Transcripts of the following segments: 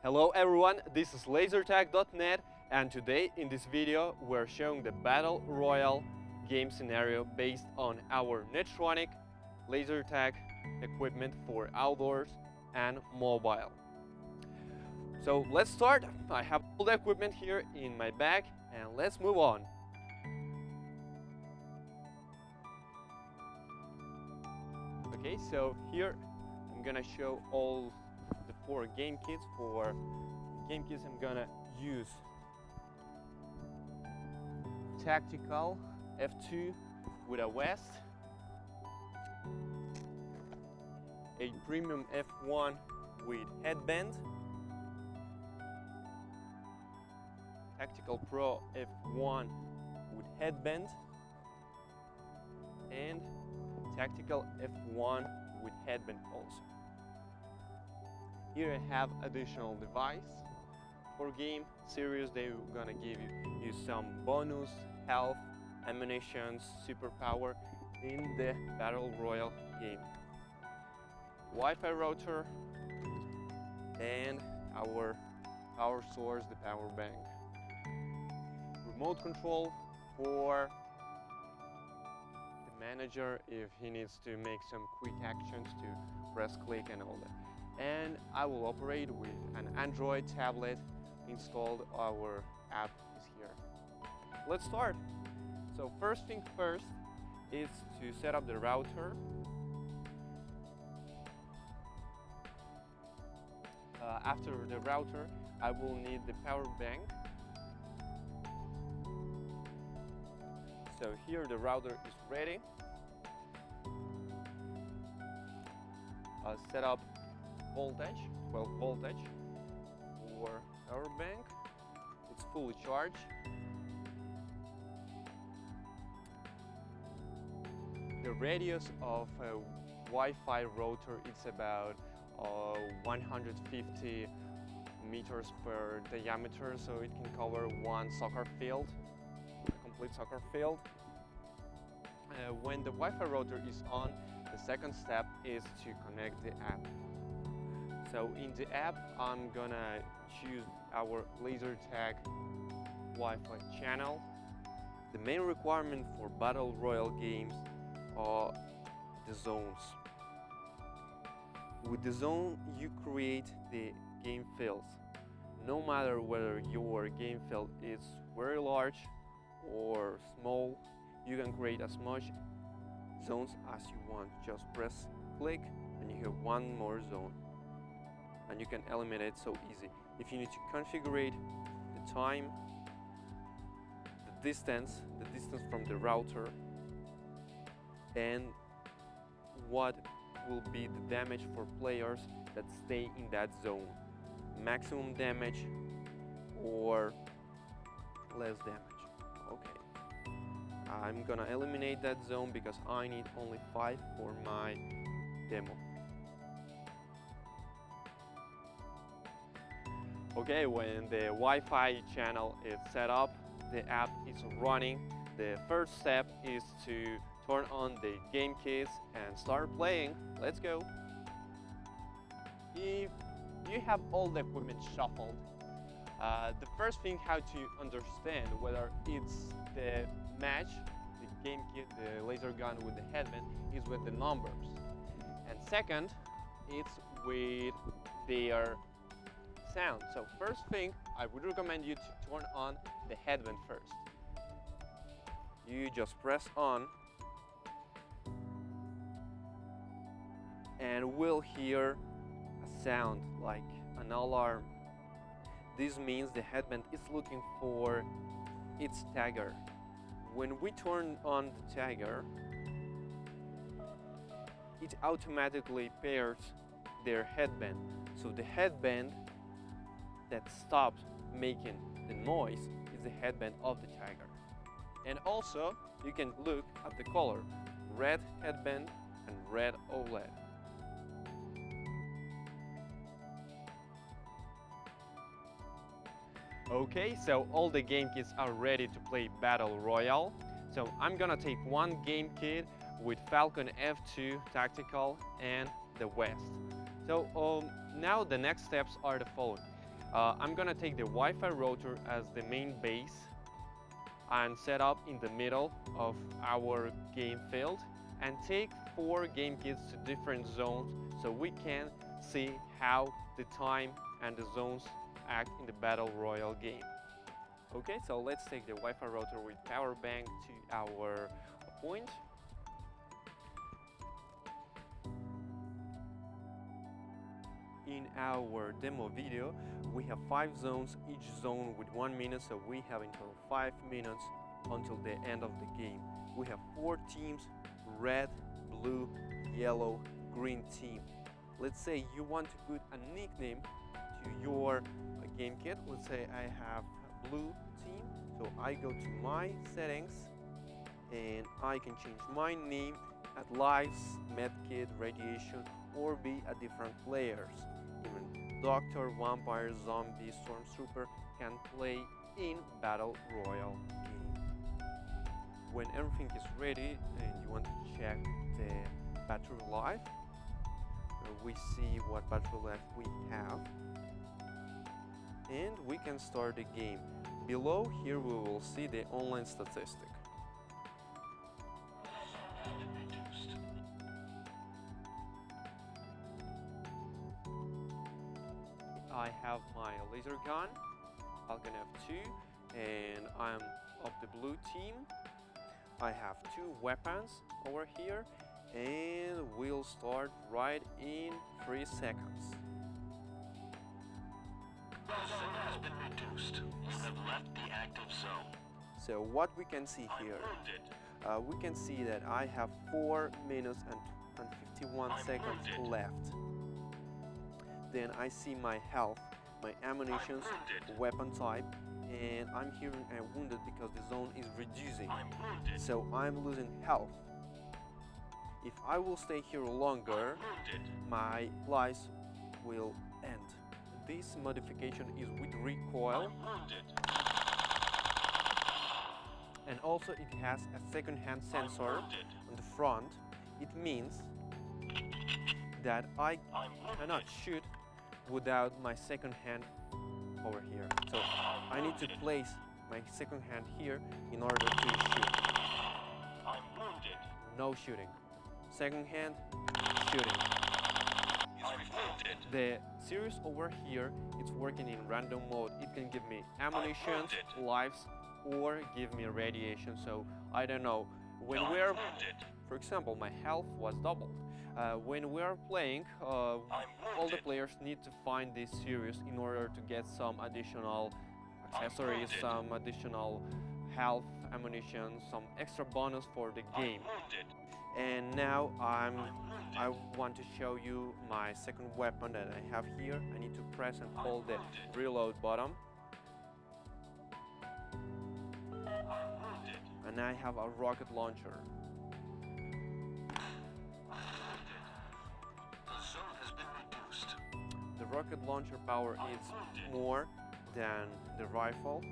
Hello everyone, this is LASERTAG.net, and today in this video we're showing the Battle Royale game scenario based on our NETRONIC LASERTAG equipment for outdoors and mobile. So let's start. I have all the equipment here in my bag and let's move on. Okay, so here I'm gonna show all the 4 game kits. For game kits I'm gonna use tactical F2 with a vest, a premium F1 with headband, tactical pro F1 with headband, and tactical F1 with headband also. Here I have additional device. For game series they're gonna give you some bonus health, ammunitions, superpower in the Battle Royale game. Wi-Fi router and our power source, the power bank. Remote control for the manager if he needs to make some quick actions to press click and all that. And I will operate with an Android tablet installed. Our app is here. Let's start. So first thing first is to set up the router. After the router, I will need the power bank. So here the router is ready. Set up voltage, 12 voltage for power bank. It's fully charged. The radius of a Wi-Fi router is about 150 meters per diameter, so it can cover one soccer field, a complete soccer field. When the Wi-Fi router is on, the second step is to connect the app. So in the app, I'm gonna choose our LASERTAG Wi-Fi channel. The main requirement for Battle Royale games are the zones. With the zone, you create the game fields. No matter whether your game field is very large or small, you can create as much zones as you want. Just press click and you have one more zone. And you can eliminate so easy. If you need to configure the time, the distance from the router, and what will be the damage for players that stay in that zone, maximum damage or less damage. Okay, I'm gonna eliminate that zone because I need only 5 for my demo. Okay, when the Wi-Fi channel is set up, the app is running, the first step is to turn on the game keys and start playing. Let's go. If you have all the equipment shuffled, the first thing how to understand whether it's the match, the game kit, the laser gun with the headband, is with the numbers. And second, it's with their sound. So first thing, I would recommend you to turn on the headband first. You just press on and we'll hear a sound like an alarm. This means the headband is looking for its tagger. When we turn on the tagger, it automatically pairs their headband. So the headband that stops making the noise is the headband of the tagger. And also you can look at the color, red headband and red OLED. Okay, so all the game kits are ready to play Battle Royale. So I'm gonna take one game kit with Falcon F2 Tactical and the West. So now the next steps are the following. I'm gonna take the Wi-Fi router as the main base and set up in the middle of our game field and take 4 game kits to different zones so we can see how the time and the zones act in the Battle Royale game. Okay, so let's take the Wi-Fi router with power bank to our point. In our demo video, we have 5 zones, each zone with 1 minute, so we have until 5 minutes until the end of the game. We have 4 teams, red, blue, yellow, green team. Let's say you want to put a nickname to your game kit. Let's say I have blue team, so I go to my settings and I can change my name at lives, medkit, radiation, or be a different players. Even doctor, vampire, zombie, stormtrooper can play in Battle Royale game. When everything is ready and you want to check the battery life, we see what battery life we have, and we can start the game. Below here we will see the online statistic. I have my laser gun, Falcon F2, and I'm of the blue team. I have 2 weapons over here, and we'll start right in 3 seconds. Has been reduced. You have left the active zone. So what we can see here, we can see that I have 4 minutes and 51 seconds left. Then I see my health, my ammunitions, weapon type, and I'm hearing I'm wounded because the zone is reducing. So I'm losing health. If I will stay here longer, my lives will end. This modification is with recoil, and also it has a second-hand sensor on the front. It means that I cannot shoot without my second hand over here. So I need to place my second hand here in order to shoot. No shooting. Second hand, shooting. The series over here, it's working in random mode. It can give me ammunition, lives, or give me radiation. So I don't know. When we're, for example, my health was doubled. When we are playing, all the players need to find this series in order to get some additional accessories, some additional health, ammunition, some extra bonus for the game. And now I want to show you my second weapon that I have here. I need to press and hold the reload button. And I have a rocket launcher. The rocket launcher power is more than the rifle,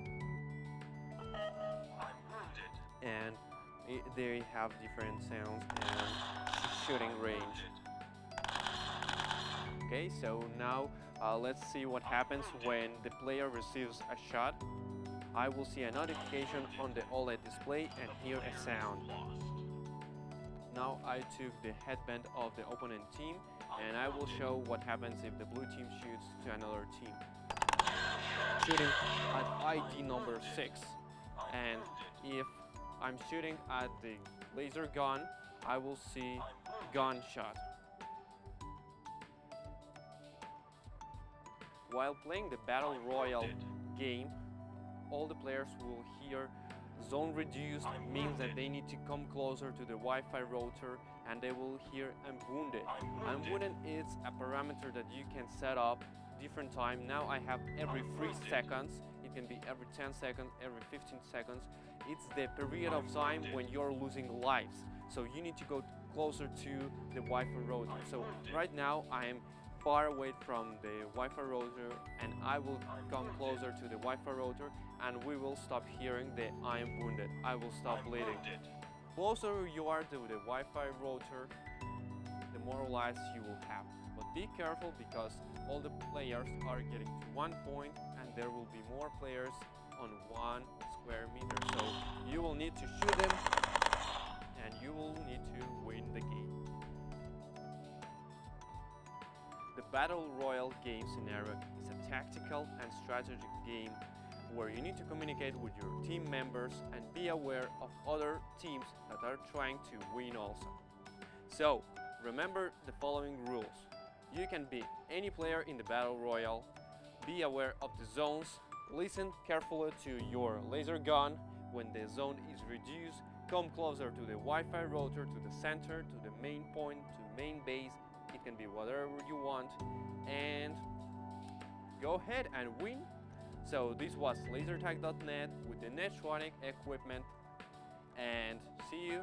and they have different sounds and shooting range. Okay, so now let's see what happens when the player receives a shot. I will see a notification on the OLED display and hear a sound. Now I took the headband of the opponent team, and I will show what happens if the blue team shoots to another team. Shooting at ID number 6, and if I'm shooting at the laser gun, I will see gunshot. While playing the Battle Royale game, all the players will hear zone reduced, means that they need to come closer to the Wi-Fi router, and they will hear I'm wounded. I'm wounded is a parameter that you can set up different time. Now I have every 3 seconds. It can be every 10 seconds, every 15 seconds. It's the period of time when you're losing lives. So you need to go closer to the Wi-Fi router. So right now I am far away from the Wi-Fi router, and I will come closer to the Wi-Fi router, and we will stop hearing the I am wounded. I will stop bleeding. The closer you are to the Wi-Fi router, the more lives you will have. But be careful because all the players are getting to 1 point and there will be more players on 1 square meter. So you will need to shoot them and you will need to win the game. The Battle Royale game scenario is a tactical and strategic game where you need to communicate with your team members and be aware of other teams that are trying to win also. So, remember the following rules. You can be any player in the Battle Royale, be aware of the zones, listen carefully to your laser gun. When the zone is reduced, come closer to the Wi-Fi router, to the center, to the main point, to main base. It can be whatever you want, and go ahead and win. So this was lasertag.net with the NETRONIC equipment, and see you